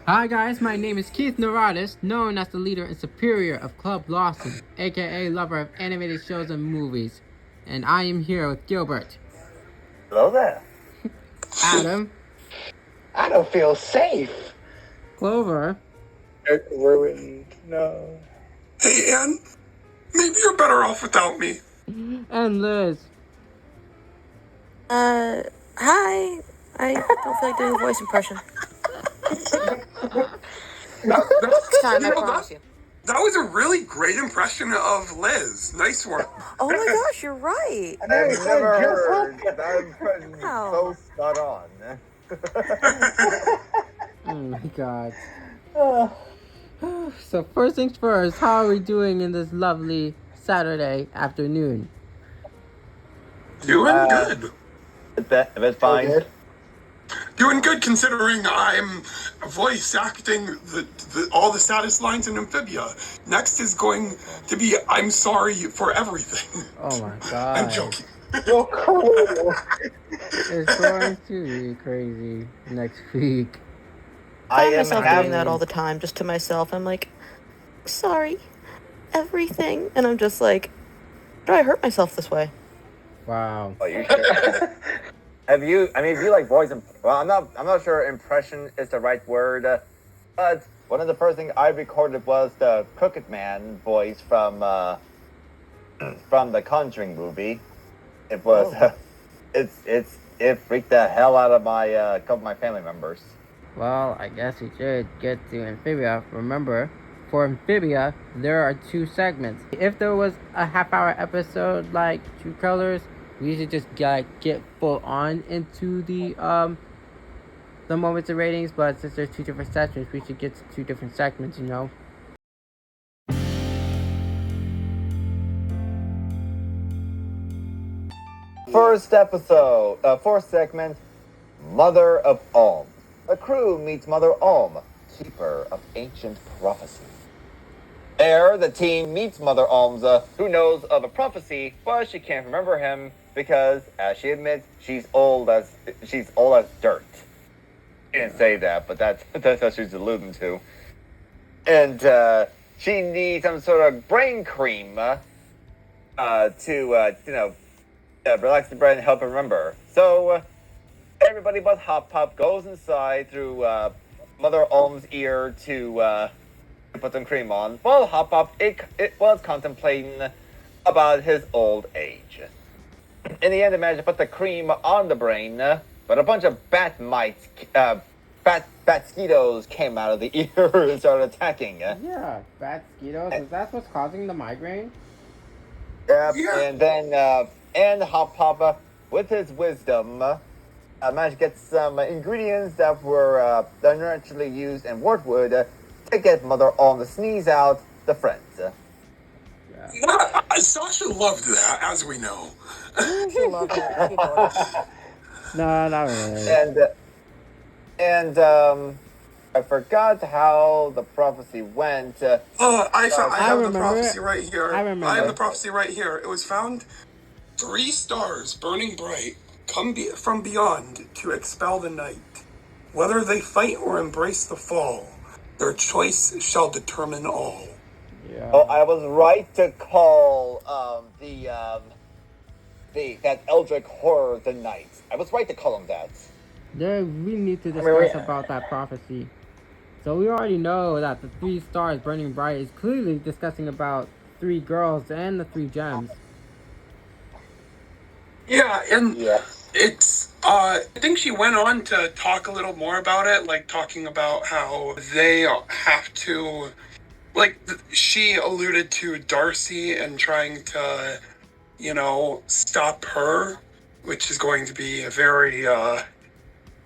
Hi guys, my name is Keith Neurotis, known as the leader and superior of Club LASM, aka lover of animated shows and movies. And I am here with Gilbert, Hello there. Adam, I don't feel safe. Clover, Ruined. No. Hey, Ann, maybe you're better off without me. and Liz. Hi. I don't feel like doing a voice impression. Next time, I promise you. That was a really great impression of Liz. Nice work. Oh my gosh, you're right. I've never heard that impression so spot on. Oh my god. So first things first, how are we doing in this lovely Saturday afternoon? Doing good. If it's fine. Doing good considering I'm voice acting all the saddest lines in Amphibia. Next is going to be I'm sorry for everything. Oh my god. I'm joking. It's going to be crazy next week. I find myself doing that all the time, just to myself. I'm like, sorry, everything. And I'm just like, how do I hurt myself this way? Wow. Oh, you should. Have you? I mean, if you like voice, well, I'm not sure impression is the right word, but one of the first things I recorded was the Crooked Man voice from the Conjuring movie. It was, it freaked the hell out of my couple of my family members. Well, I guess we should get to Amphibia. Remember, for Amphibia, there are 2 segments. If there was a half-hour episode like True Colors, we should just get full on into the moments of ratings. But since there's 2 different sections, we should get to 2 different segments. You know. First segment, Mother of Olms. A crew meets Mother Olm, keeper of ancient prophecy. There, the team meets Mother Olms, who knows of a prophecy, but she can't remember him because, as she admits, she's old as dirt. She didn't say that, but that's what she's alluding to. And she needs some sort of brain cream to relax the brain and help her remember. So everybody but Hop Pop goes inside through Mother Olm's ear to put some cream on, while Hop Pop it was contemplating about his old age. In the end, they managed to put the cream on the brain, but a bunch of bat mites, bat-skeetos came out of the ear and started attacking. Yeah, bat-skeetos. Is that what's causing the migraine? Yep, yeah. And Hop Pop, with his wisdom, managed to get some ingredients that were naturally used in Wordwood to get Mother Olm to sneeze out the friends. Yeah, Sasha loved that, as we know. She loved it. No, not really. And I forgot how the prophecy went. I have the prophecy right here. I remember. I have the prophecy right here. It was found 3 stars burning bright come from beyond to expel the night. Whether they fight or embrace the fall, their choice shall determine all. Yeah. Oh, I was right to call that eldritch horror the night. I was right to call him that. We need to discuss about that prophecy. So we already know that the 3 stars burning bright is clearly discussing about 3 girls and the 3 gems. Yeah, and it's I think she went on to talk a little more about it, like talking about how they have to, like, she alluded to Darcy and trying to, stop her, which is going to be a very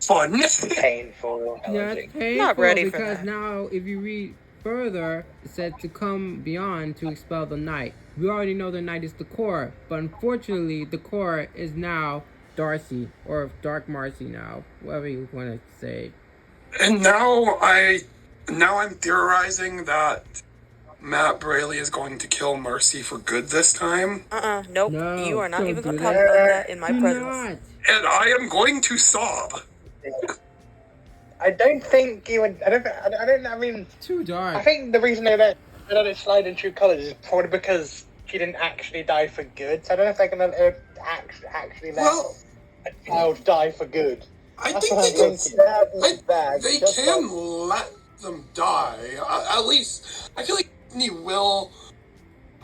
fun. Painful. Yeah, it's painful. Not ready for because that. now, if you read further, it said to come beyond to expel the night. We already know the night is the core, but unfortunately, the core is now Darcy, or Dark Marcy now, whatever you want to say. And now I'm theorizing that Matt Braley is going to kill Mercy for good this time. Nope. No, you are not don't even going to do talk about that in my Do presence. not. And I am going to sob. I don't think you would. I mean, Too dark. I think the reason they let it slide in True Colors is probably because she didn't actually die for good. So I don't know if they're gonna actually let a child die for good. I That's think what they I'm thinking. they can let them die. At least, I feel like Disney will.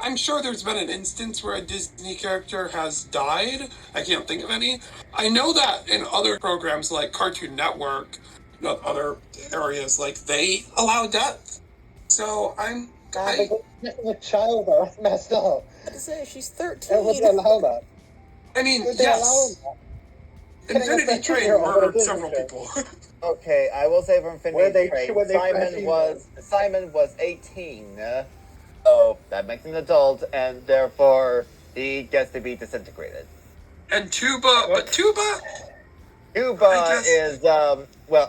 I'm sure there's been an instance where a Disney character has died. I can't think of any. I know that in other programs like Cartoon Network, other areas, like they allow death. So I'm. A child, though. That's messed up. I had to say, she's 13. How would they allow that? I mean, Would they allow yes. that? Infinity Train murdered several people. Okay, I will say from Infinity Train, were they Simon was 18, so that makes him an adult, and therefore he gets to be disintegrated. And Tuba Tuba is, well,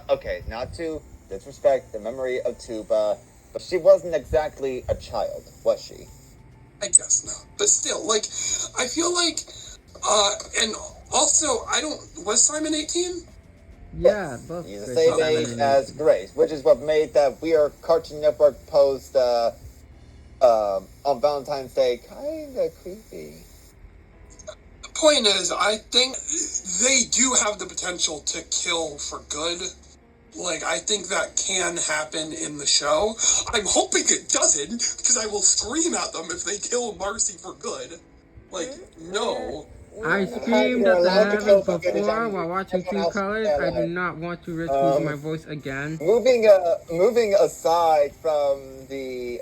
okay, not to disrespect the memory of Tuba, but she wasn't exactly a child, was she? I guess not. But still, like, I feel like, and also, was Simon 18? Yeah, both. He's the same age as Grace, which is what made that weird Cartoon Network post, on Valentine's Day kinda creepy. The point is, I think they do have the potential to kill for good. Like, I think that can happen in the show. I'm hoping it doesn't, because I will scream at them if they kill Marcy for good. Like, no. I screamed at the heavens before while watching True Colors. I do not want to risk losing my voice again. Moving aside from the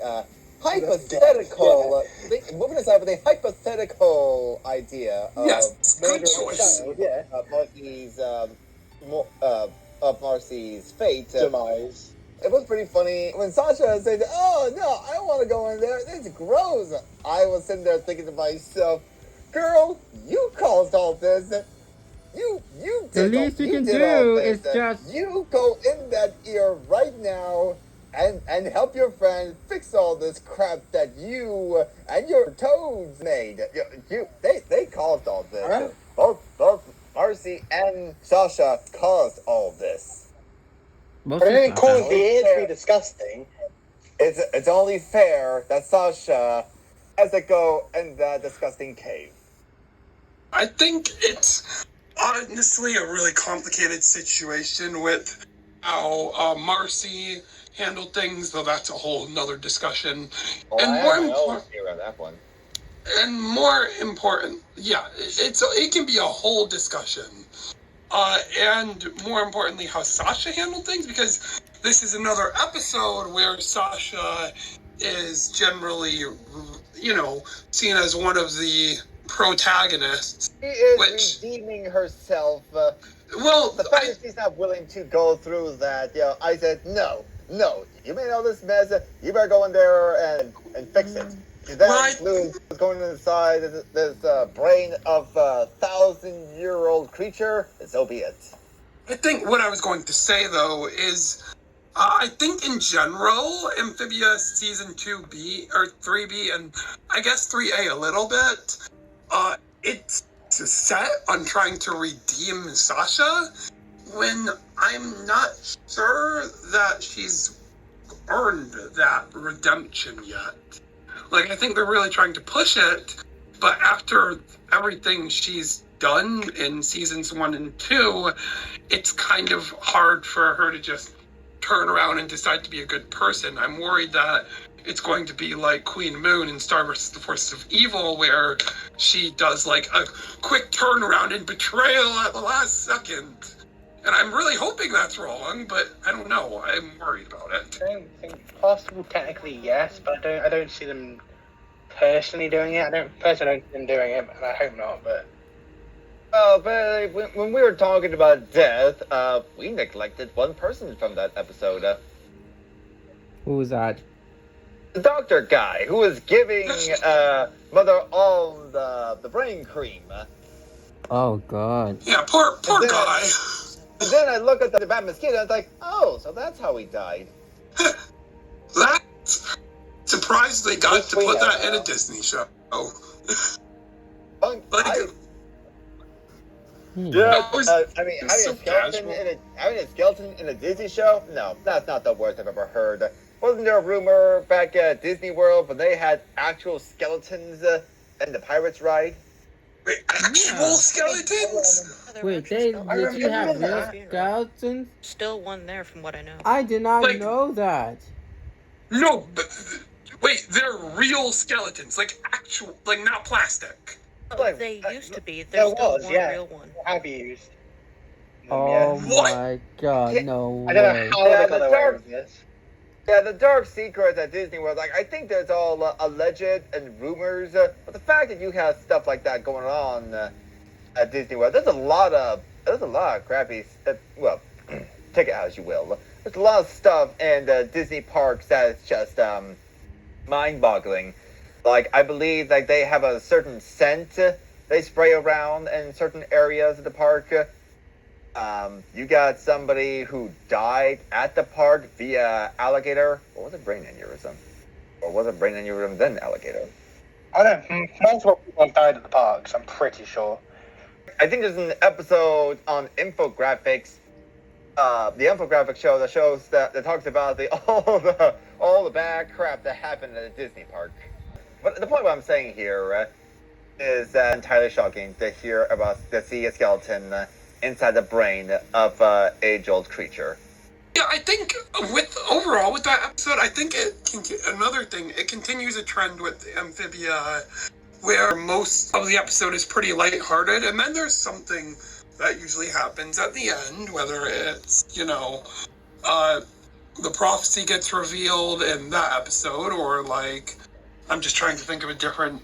hypothetical, the hypothetical idea of yes, good choice. Of Marcy's fate, demise. It was pretty funny when Sasha said, "Oh no, I don't want to go in there. It's gross." I was sitting there thinking to myself, "Girl, you caused all this. You did. The least you can do is just you go in that ear right now and help your friend fix all this crap that you and your toads made. They caused all this. Huh? Both Marcy and Sasha caused all this. But I didn't cause the ear to be disgusting. It's only fair that Sasha has to go in that disgusting cave. I think it's honestly a really complicated situation with how Marcy handled things, though that's a whole nother discussion. And more important, yeah, it can be a whole discussion. And more importantly, how Sasha handled things, because this is another episode where Sasha is generally, seen as one of the protagonists. She is redeeming herself. The fact that she's not willing to go through that, I said, no, you made all this mess, you better go in there and fix it. Lou was going inside this brain of a 1,000-year-old creature, so be it. I think what I was going to say, though, is I think in general, Amphibia Season 2B, or 3B, and I guess 3A a little bit, it's set on trying to redeem Sasha, when I'm not sure that she's earned that redemption yet. Like, I think they're really trying to push it, but after everything she's done in seasons 1 and 2, it's kind of hard for her to just turn around and decide to be a good person. I'm worried that it's going to be like Queen Moon in Star vs. the Forces of Evil, where she does like a quick turnaround and betrayal at the last second. And I'm really hoping that's wrong, but I don't know. I'm worried about it. I don't think possible technically, yes, but I don't see them personally doing it. I don't see them doing it, and I hope not. But when we were talking about death, we neglected one person from that episode. Who was that? The doctor guy who was giving Mother Olms the brain cream. Oh God. Yeah, poor guy. And then I look at the bad mosquito and I was like, oh, so that's how he died. That's surprised they got to put that in a Disney show. Yeah, was- I mean, it's so having a skeleton in a Disney show? No, that's not the worst I've ever heard. Wasn't there a rumor back at Disney World when they had actual skeletons in the Pirates ride? Wait, actual skeletons? Yeah, there were Wait, actual they skeletons. literally have remember real that. skeletons? Still one there from what I know. I did not Like- know that. No, but wait, they're real skeletons, like actual, like not plastic. Like, They used to be. there There's still was, one yeah. real one. Have used. Oh What? my god, Yeah, no I don't way. know how Yeah, they the got away dark- with this. Yeah, the dark secrets at Disney World, like, I think there's all alleged and rumors, but the fact that you have stuff like that going on at Disney World, there's a lot of crappy, well, take it as you will. There's a lot of stuff in Disney parks that is just mind-boggling. Like, I believe like they have a certain scent they spray around in certain areas of the park. You got somebody who died at the park via alligator. Or was it brain aneurysm? Or was it brain aneurysm then alligator? I don't know. Multiple people have died at the parks, I'm pretty sure. I think there's an episode on infographics, the infographic show that shows that talks about all the bad crap that happened at a Disney park. But the point what I'm saying here is entirely shocking to see a skeleton inside the brain of an age-old creature. Yeah, I think overall with that episode, I think another thing, it continues a trend with Amphibia where most of the episode is pretty lighthearted, and then there's something that usually happens at the end, whether it's, the prophecy gets revealed in that episode, or like, I'm just trying to think of a different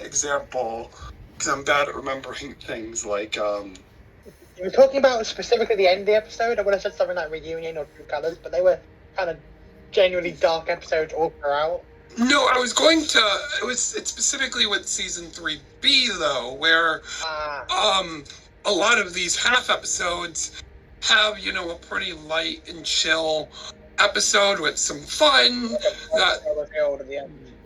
example, because I'm bad at remembering things, like, You were talking about specifically the end of the episode. I would have said something like Reunion or True Colors, but they were kind of genuinely dark episodes all throughout. No, I was going to. It's specifically with season 3B though, where a lot of these half episodes have a pretty light and chill episode with some fun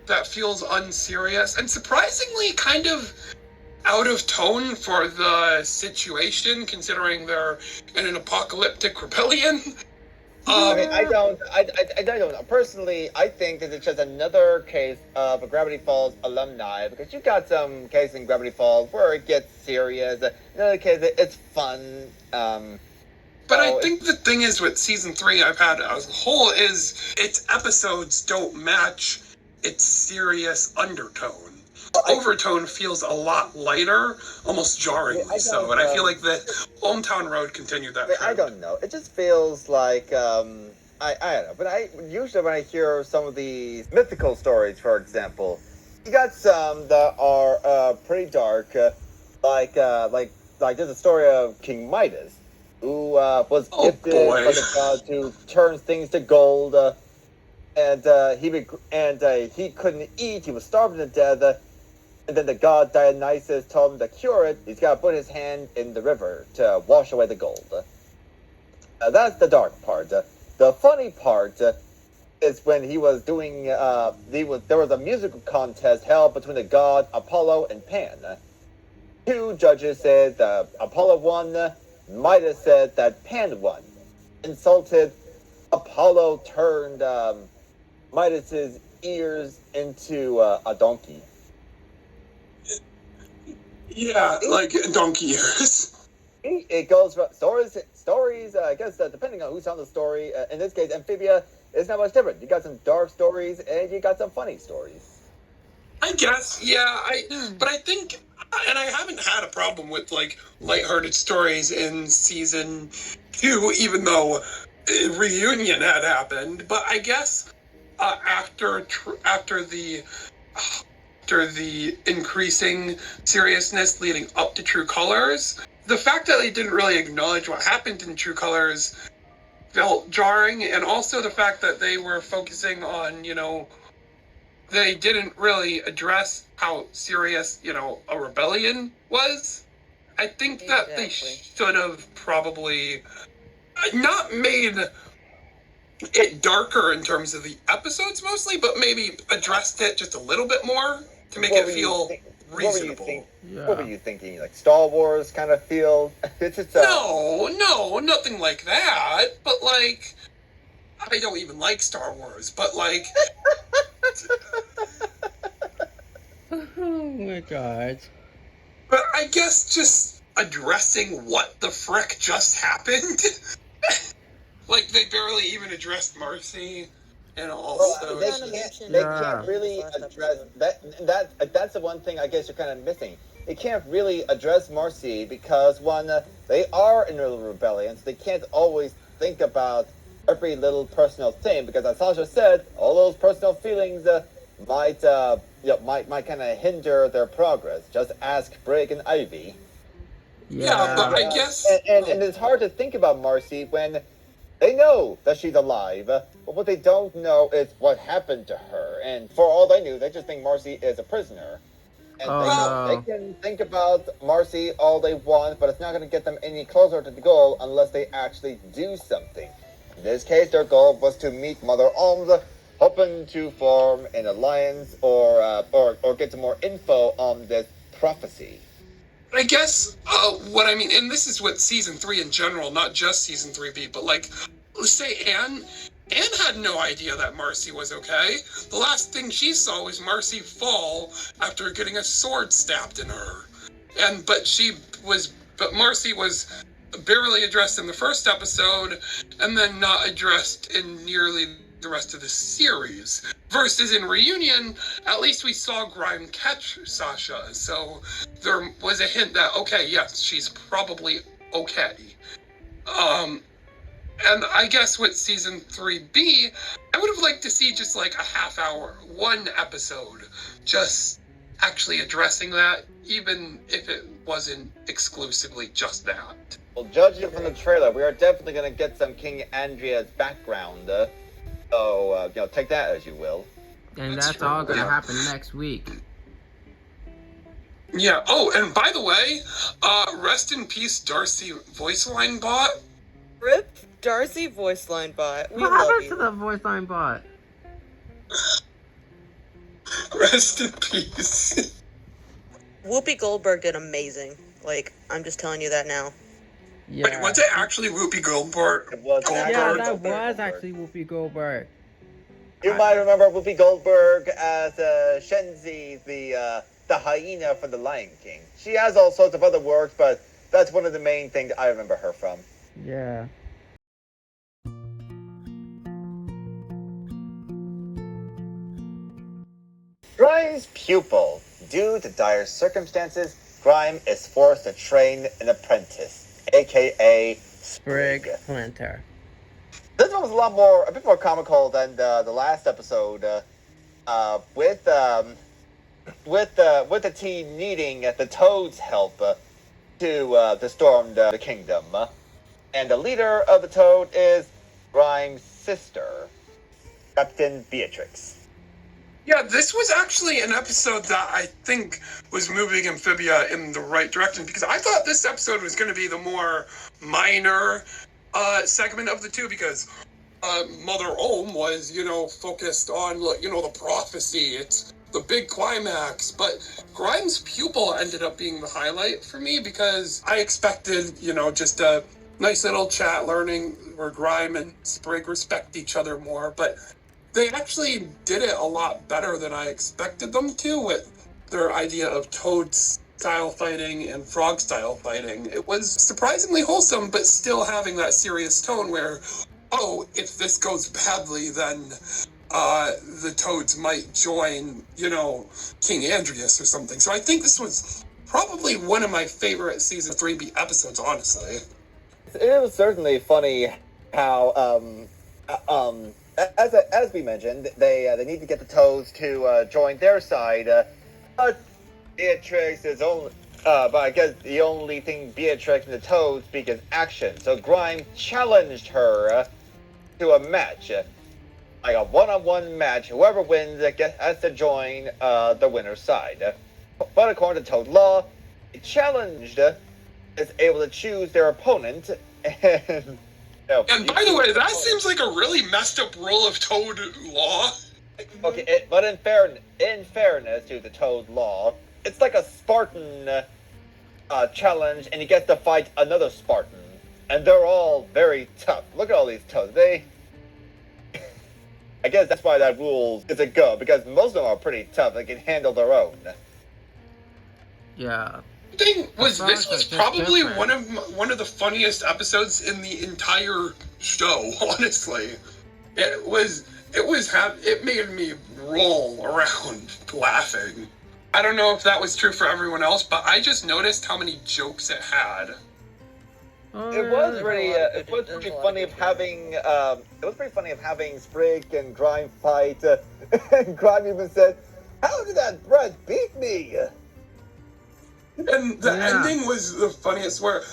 that feels unserious and surprisingly kind of out of tone for the situation, considering they're in an apocalyptic rebellion. I mean, I don't know. Personally, I think that it's just another case of a Gravity Falls alumni, because you got some cases in Gravity Falls where it gets serious. Another case, it's fun. But I think the thing is with season 3 I've had as a whole is its episodes don't match its serious undertone. Overtone feels a lot lighter, almost jarringly so, and I feel like the Hometown Road continued that trend. I don't know. It just feels like I don't know. But usually when I hear some of these mythical stories, for example, you got some that are pretty dark, like there's a story of King Midas, who was gifted by the god to turn things to gold, and he couldn't eat. He was starving to death. And then the god Dionysus told him to cure it. He's got to put his hand in the river to wash away the gold. That's the dark part. The funny part is when he was doing. There was a musical contest held between the god Apollo and Pan. Two judges said Apollo won. Midas said that Pan won. Insulted, Apollo turned Midas's ears into a donkey. Yeah, like donkey ears. It goes from stories. I guess depending on who's telling the story. In this case, Amphibia is not much different. You got some dark stories and you got some funny stories. I guess, yeah. But I think, and I haven't had a problem with like lighthearted stories in season 2, even though Reunion had happened. But I guess after the increasing seriousness leading up to True Colors, the fact that they didn't really acknowledge what happened in True Colors felt jarring, and also the fact that they were focusing on, they didn't really address how serious, a rebellion was. I think that they should have probably not made it darker in terms of the episodes mostly, but maybe addressed it just a little bit more to make it feel reasonable. What were you thinking? Like Star Wars kind of feel? It's just No, nothing like that. But like, I don't even like Star Wars. But like, Oh my god. but I guess just addressing what the frick just happened. Like they barely even addressed Marcy, and also they can't really address that. That's the one thing I guess you're kind of missing. They can't really address Marcy because one, they are in a little rebellion, so they can't always think about every little personal thing because, as Sasha said, all those personal feelings might kind of hinder their progress. Just ask Brig and Ivy. Yeah, but I guess and it's hard to think about Marcy when they know that she's alive, but what they don't know is what happened to her. And for all they knew, they just think Marcy is a prisoner. And they can think about Marcy all they want, but it's not going to get them any closer to the goal unless they actually do something. In this case, their goal was to meet Mother Olms, hoping to form an alliance or get some more info on this prophecy. I guess what I mean, and this is with season 3 in general, not just season 3B, but like, let's say Anne had no idea that Marcy was okay. The last thing she saw was Marcy fall after getting a sword stabbed in her. But Marcy was barely addressed in the first episode, and then not addressed in nearly the rest of the series. Versus in Reunion, at least we saw Grime catch Sasha, so there was a hint that, okay, yes, she's probably okay. And I guess with season 3B, I would have liked to see just like a half hour, one episode, just actually addressing that, even if it wasn't exclusively just that. Well, judging from the trailer, we are definitely going to get some King Andrea's background. So, take that as you will. And that's all going to happen next week. Yeah. Oh, and by the way, rest in peace, Darcy voice line bot. RIP Darcy voice line bot. We What love happened you. to the voice line bot? Rest in peace. Whoopi Goldberg did amazing. Like, I'm just telling you that now. Yeah. Wait, was it actually Whoopi Goldberg? It was Yeah, that was actually Whoopi Goldberg. You might remember Whoopi Goldberg as Shenzi, the hyena from The Lion King. She has all sorts of other works, but that's one of the main things I remember her from. Yeah. Grime's pupil. Due to dire circumstances, Grime is forced to train an apprentice, aka Sprig Splinter. This one was a bit more comical than the last episode. With the team needing the Toads' help to storm the kingdom, and the leader of the Toad is Grime's sister, Captain Beatrix. Yeah, this was actually an episode that I think was moving Amphibia in the right direction, because I thought this episode was going to be the more minor segment of the two, because Mother Olm was, focused on, the prophecy. It's the big climax, but Grime's pupil ended up being the highlight for me, because I expected, just a nice little chat learning where Grime and Sprig respect each other more, but they actually did it a lot better than I expected them to with their idea of Toad-style fighting and Frog-style fighting. It was surprisingly wholesome, but still having that serious tone where, if this goes badly, then the Toads might join, King Andrias or something. So I think this was probably one of my favorite Season 3B episodes, honestly. It was certainly funny how, as we mentioned, they need to get the Toads to join their side. But Beatrix is only, but I guess the only thing Beatrix and the Toads speak is action. So Grime challenged her to a match, like a one-on-one match. Whoever wins has to join the winner's side. But according to Toad law, the challenged is able to choose their opponent. And by the way, that seems like a really messed up rule of Toad law. Okay, but in fairness to the Toad law, it's like a Spartan challenge, and he gets to fight another Spartan, and they're all very tough. Look at all these toes. I guess that's why that rule is a go, because most of them are pretty tough. They can handle their own. Yeah. Thing was this was probably different. one of the funniest episodes in the entire show. Honestly, it made me roll around laughing. I don't know if that was true for everyone else, but I just noticed how many jokes it had. It was pretty funny of having Sprig and Grime fight. And Grime even said, "How did that brat beat me?" And the ending was the funniest, where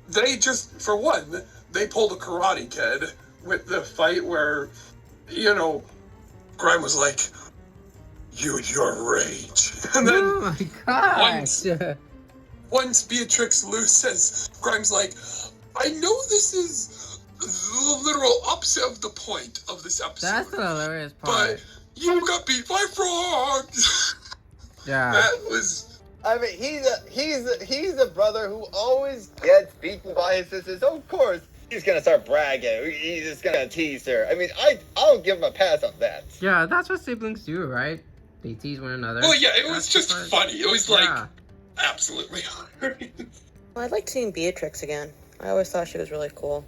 they just, for one, they pulled a Karate Kid with the fight where, Grime was like, "You and your rage," and then oh my god! Once Beatrix loses, Grime's like, "I know this is the literal opposite of the point of this episode. That's the hilarious part. But you got beat by frogs." Yeah. That was. I mean, he's a brother who always gets beaten by his sisters. So of course, he's gonna start bragging. He's just gonna tease her. I mean, I'll give him a pass on that. Yeah, that's what siblings do, right? They tease one another. Well, yeah, it was just funny. It was like absolutely hilarious. Well, I liked seeing Beatrix again. I always thought she was really cool.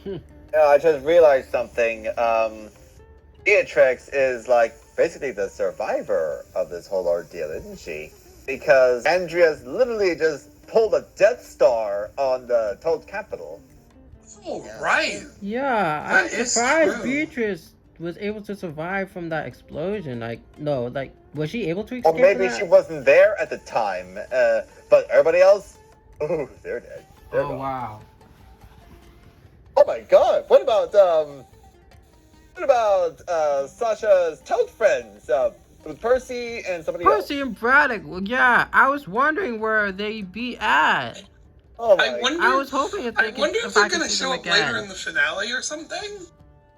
Yeah, I just realized something. Beatrix is like basically the survivor of this whole ordeal, isn't she? Because Andreas literally just pulled a Death Star on the Toad capital. Oh, right. Yeah, That I'm is surprised true. Beatrice was able to survive from that explosion. Was she able to escape? Or maybe from she that? wasn't there at the time. But everybody else, ooh, they're dead. They're gone. Wow. Oh my god! What about Sasha's Toad friends? With Percy and somebody else. Percy and Braddock. Well, yeah, I was wondering where they be at. Oh my! I was hoping if I wonder if I they're could gonna see show them up later again. in the finale or something.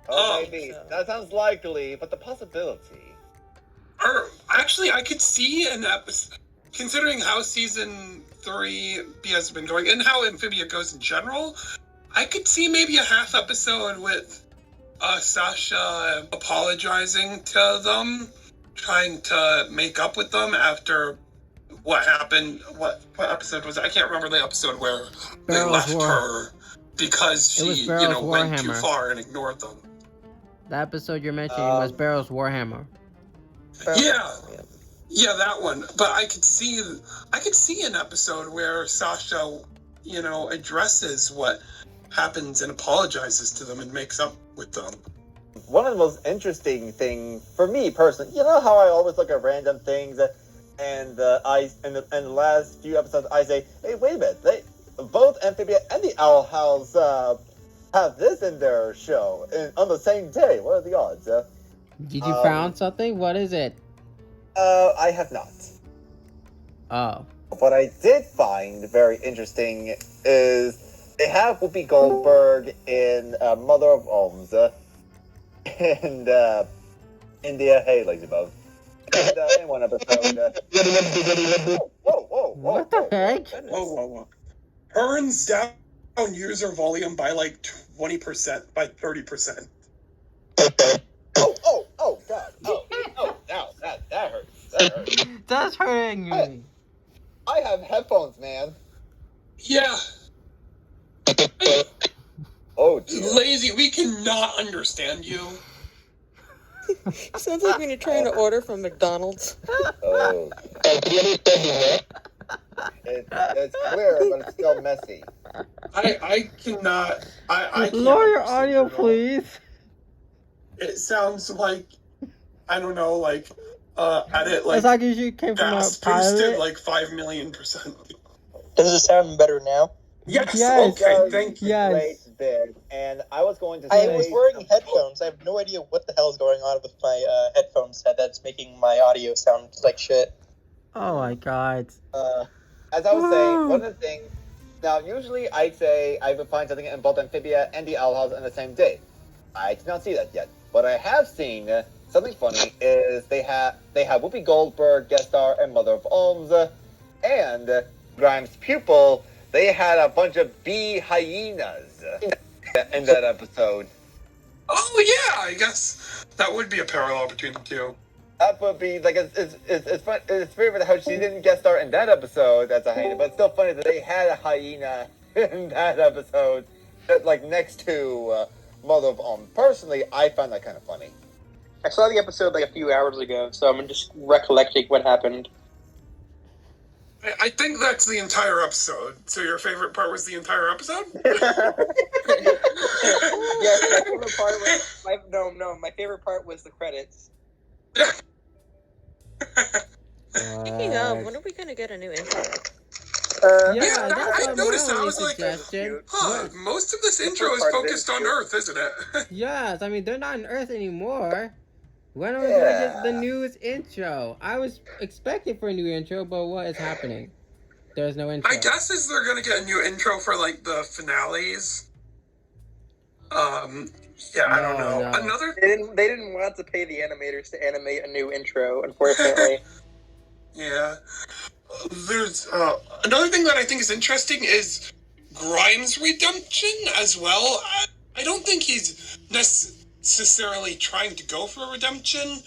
Oh, maybe. That sounds likely, but the possibility. Or actually, I could see an episode, considering how season 3 has been going and how Amphibia goes in general. I could see maybe a half episode with Sasha apologizing to them, trying to make up with them after what happened. What episode was it? I can't remember the episode where they left her because she, went too far and ignored them. The episode you're mentioning was Barrow's Warhammer. Yeah, that one. But I could see an episode where Sasha, addresses what happens and apologizes to them and makes up with them. One of the most interesting things for me personally, you know how I always look at random things, and in the last few episodes I say, hey, wait a minute, both Amphibia and the Owl House have this in their show on the same day. What are the odds? Did you found something? What is it? I have not. Oh. What I did find very interesting is they have Whoopi Goldberg in Mother of Olms, and India, hey, Lazybones. And in one episode, whoa. What the heck? Whoa. Turns down user volume by like 20%, by 30%. Oh, God. Oh, now, that hurts. That's hurting me. I have headphones, man. Yeah. Oh, dear. Lazy, we cannot understand you. Sounds like when you're trying to order from McDonald's. Oh. It's clear, but it's still messy. I cannot. I can't Lower your understand audio, you at all. please. It sounds like, I don't know, edit It's like you came from a fast pilot. boosted like 5,000,000%. Does it sound better now? Yes. Yes. Okay. Thank you. Yes. Great bit. And I was going to I say... was wearing headphones. I have no idea what the hell is going on with my headphone set that's making my audio sound like shit. Oh my god. As I was saying, one of the things... Now, usually I say I would find something in both Amphibia and the Owl House on the same day. I did not see that yet. What I have seen something funny is they have Whoopi Goldberg guest star and Mother of Olms, and Grime's Pupil. They had a bunch of bee hyenas in that episode. Oh yeah, I guess that would be a parallel between the two. That would be like it's fun. It's weird how she didn't guest star in that episode as a hyena, but it's still funny that they had a hyena in that episode, like next to Mother of Olms. Personally, I found that kind of funny. I saw the episode like a few hours ago, so I'm just recollecting what happened. I think that's the entire episode. So your favorite part was the entire episode? Yes, my favorite part was my favorite part was the credits. Speaking of, when are we gonna get a new intro? Yeah, I noticed that. I was like, suggestion. most of this intro is focused on Earth, isn't it? Yes, I mean, they're not on Earth anymore. When are we gonna get the newest intro? I was expecting for a new intro, but what is happening? There's no intro. My guess is they're gonna get a new intro for like the finales. Yeah, I don't know. No. Another They didn't want to pay the animators to animate a new intro, unfortunately. Yeah. There's another thing that I think is interesting is Grime's redemption as well. I don't think he's necessarily trying to go for a redemption.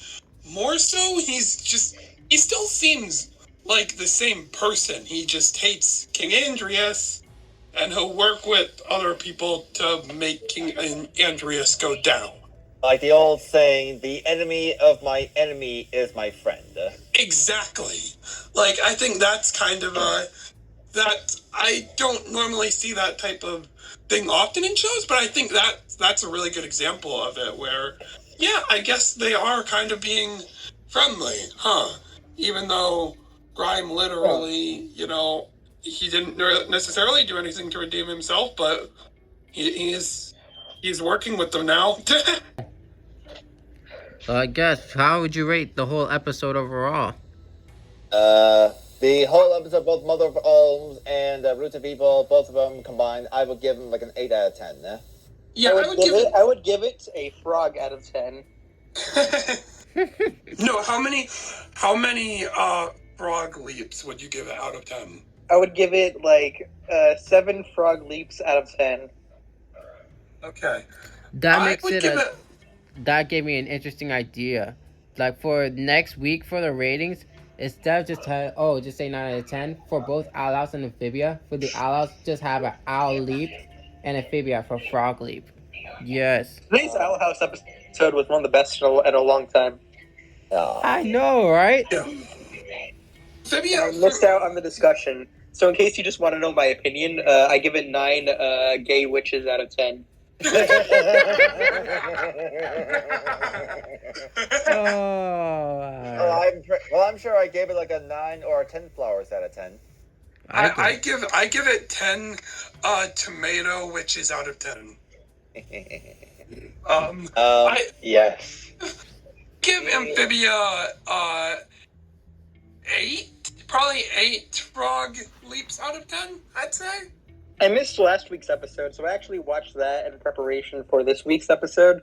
More so, he still seems like the same person. He just hates King Andreas, and he'll work with other people to make King Andreas go down. Like the old saying, the enemy of my enemy is my friend. Exactly. Like, I think that's kind of that I don't normally see that type of thing often in shows, but I think that's a really good example of it where, yeah, I guess they are kind of being friendly, huh? Even though Grime literally, he didn't necessarily do anything to redeem himself, but he's working with them now. So I guess, how would you rate the whole episode overall? The whole episode, both Mother of Olms and Roots of People, both of them combined, I would give them like an 8 out of 10. Yeah, I would give it a frog out of 10. No, how many frog leaps would you give it out of 10? I would give it like 7 frog leaps out of 10. Okay. That gave me an interesting idea. Like for next week for the ratings, instead of just say 9 out of 10 for both Owls and Amphibia. For the Owls, just have an Owl leap and Amphibia for frog leap. Yes. Today's Owl House episode was one of the best in a long time. I know, right? Yeah. Amphibia. I missed out on the discussion. So in case you just want to know my opinion, I give it 9 gay witches out of 10. I'm sure I gave it like a 9 or a 10 flowers out of 10. I give it 10 tomato witches out of 10. Yes. Give Amphibia 8, probably 8 frog leaps out of 10, I'd say. I missed last week's episode, so I actually watched that in preparation for this week's episode,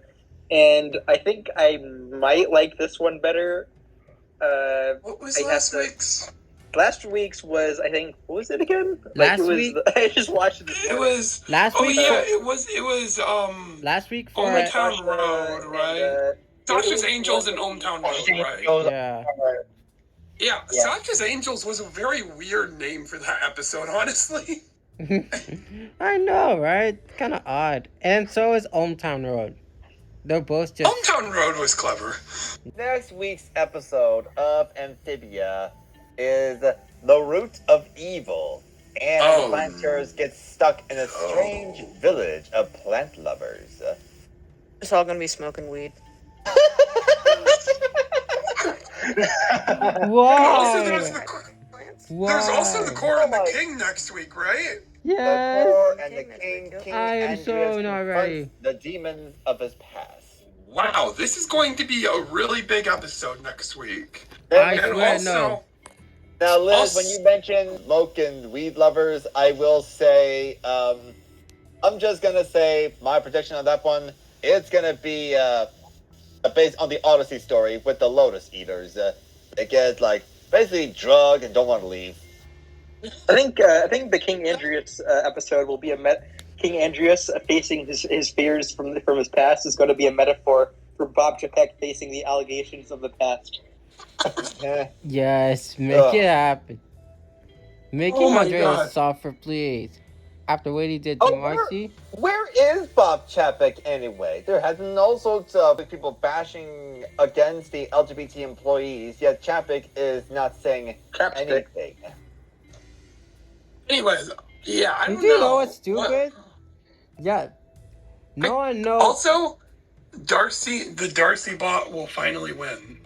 and I think I might like this one better. What was last week's? Last week's was, I think, what was it again? Last week? I just watched it. It was last week. It was last week for Ohmtown Road, right? Sasha's Angels and Ohmtown Road, right? Yeah. Yeah, Sasha's Angels was a very weird name for that episode, honestly. I know, right? Kind of odd. And so is Ohmtown Road. They're both just... Ohmtown Road was clever. Next week's episode of Amphibia is The Root of Evil. And the planters get stuck in a strange village of plant lovers. It's all gonna be smoking weed. Whoa! There's also the Core and the King next week, right? Yes. The Core and the King I am Andreas so not ready. The demons of his past. Wow, this is going to be a really big episode next week. I swear no. Now, Liz, when you mentioned smoke and weed lovers, I will say, I'm just gonna say my prediction on that one. It's gonna be based on the Odyssey story with the Lotus Eaters. They get like basically drugged and don't want to leave. I think the King Andreas episode will be King Andreas facing his fears from his past is going to be a metaphor for Bob Chapek facing the allegations of the past. Yes, make it happen. Make Oh it my Andreas God. suffer, please. After what he did to Marcy. Where is Bob Chapek anyway? There has been all sorts of people bashing against the LGBT employees, yet Chapek is not saying anything. Anyways, yeah, I don't Did you know know. what's stupid? Yeah. No one knows. Also, the Darcy bot will finally win.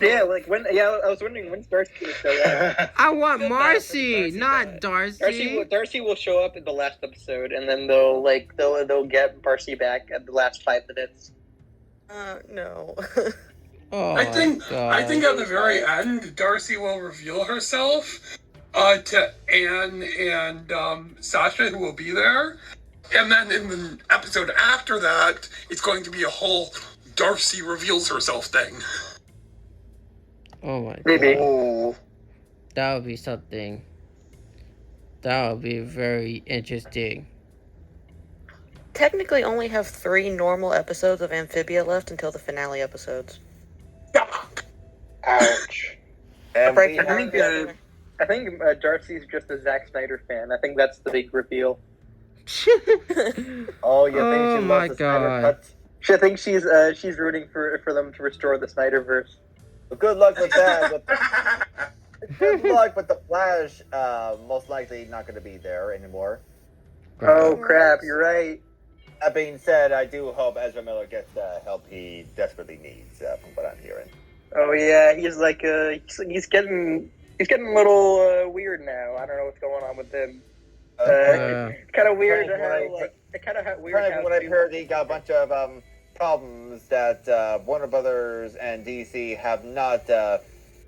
Yeah, like when? Yeah, I was wondering when's Darcy going to show up. I want Marcy, not Darcy. Darcy will show up in the last episode, and then they'll get Darcy back at the last 5 minutes. No. Oh, I think God. at the very end, Darcy will reveal herself to Anne and Sasha, who will be there, and then in the episode after that, it's going to be a whole Darcy reveals herself thing. Oh my Maybe. God. Ooh. That would be something. That would be very interesting. Technically only have 3 normal episodes of Amphibia left until the finale episodes. Ouch. And we I think Darcy's just a Zack Snyder fan. I think that's the big reveal. oh, you think Oh she my loves the Snyder God. Cut? I think she's rooting for them to restore the Snyderverse. Well, good luck with that. Good luck with the Flash. Most likely not going to be there anymore. Oh crap! You're right. That being said, I do hope Ezra Miller gets the help he desperately needs, from what I'm hearing. Oh yeah, he's like he's getting a little weird now. I don't know what's going on with him. Kind of weird how When I heard he got a bunch of problems that Warner Brothers and DC have not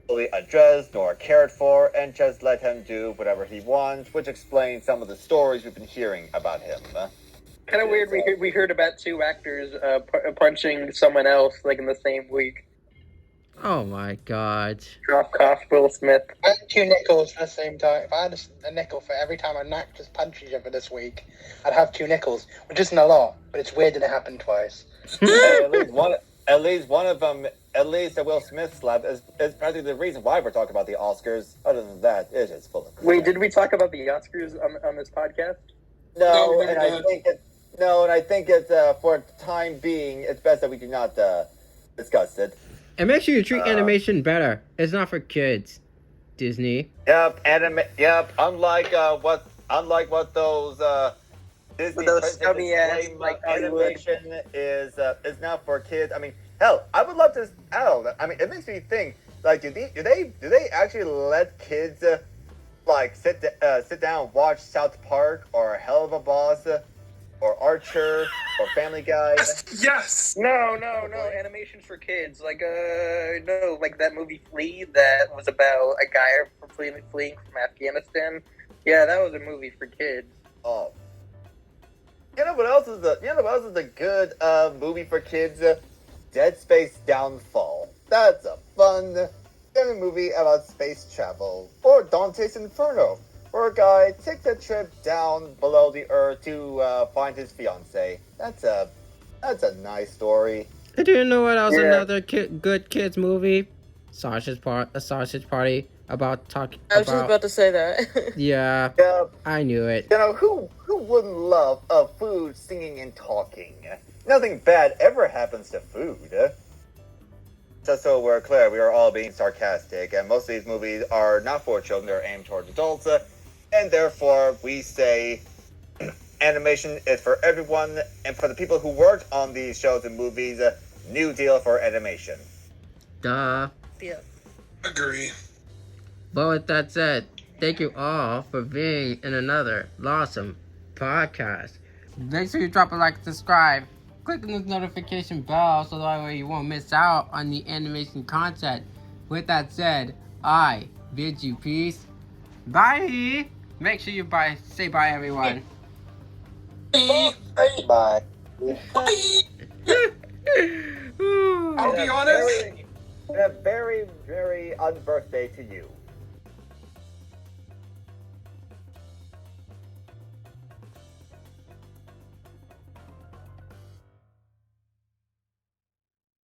fully addressed nor cared for, and just let him do whatever he wants, which explains some of the stories we've been hearing about him. Kind of weird. We heard about 2 actors punching someone else like in the same week. Oh my God. Drop cough, Will Smith. I had 2 nickels at the same time. If I had a nickel for every time an actors punch each other this week, I'd have 2 nickels, which isn't a lot, but it's weird that it happened twice. at least one of them, at least the Will Smith slap, is practically the reason why we're talking about the Oscars. Other than that, it is full of crap. Wait, did we talk about the Oscars on this podcast? No, we and never I think it's for the time being, it's best that we do not discuss it. And make sure you treat animation better. It's not for kids, Disney. Yep, Unlike what those Disney scummy ass claim, like Hollywood. animation is not for kids. I mean, hell, I would love to. I mean, it makes me think. Like, do they actually let kids like sit down and watch South Park or Hell of a Boss or Archer or Family Guy? Yes. No, animations for kids. Like like that movie Flea that was about a guy fleeing from Afghanistan. Yeah, that was a movie for kids. Oh. You know what else is a good movie for kids? Dead Space Downfall. That's a fun movie about space travel. Or Dante's Inferno, where a guy takes a trip down below the earth to find his fiancée. That's a nice story. I didn't know what else. Yeah. Another good kids movie. A Sausage Party about talking. I was just about to say that. Yeah, Yeah, I knew it. you know, who wouldn't love food, singing, and talking? Nothing bad ever happens to food. Just so we're clear, we are all being sarcastic, and most of these movies are not for children, they're aimed towards adults, and therefore we say animation is for everyone, and for the people who worked on these shows and movies, new deal for animation. Duh. Yeah. Agree. But with that said, thank you all for being in another LASM podcast. Make sure you drop a like and subscribe. Click on the notification bell so that way you won't miss out on the animation content. With that said, I bid you peace. Bye. Make sure you say bye, everyone. Bye. Bye. Bye. Ooh. I'll be honest. A very, very unbirthday to you.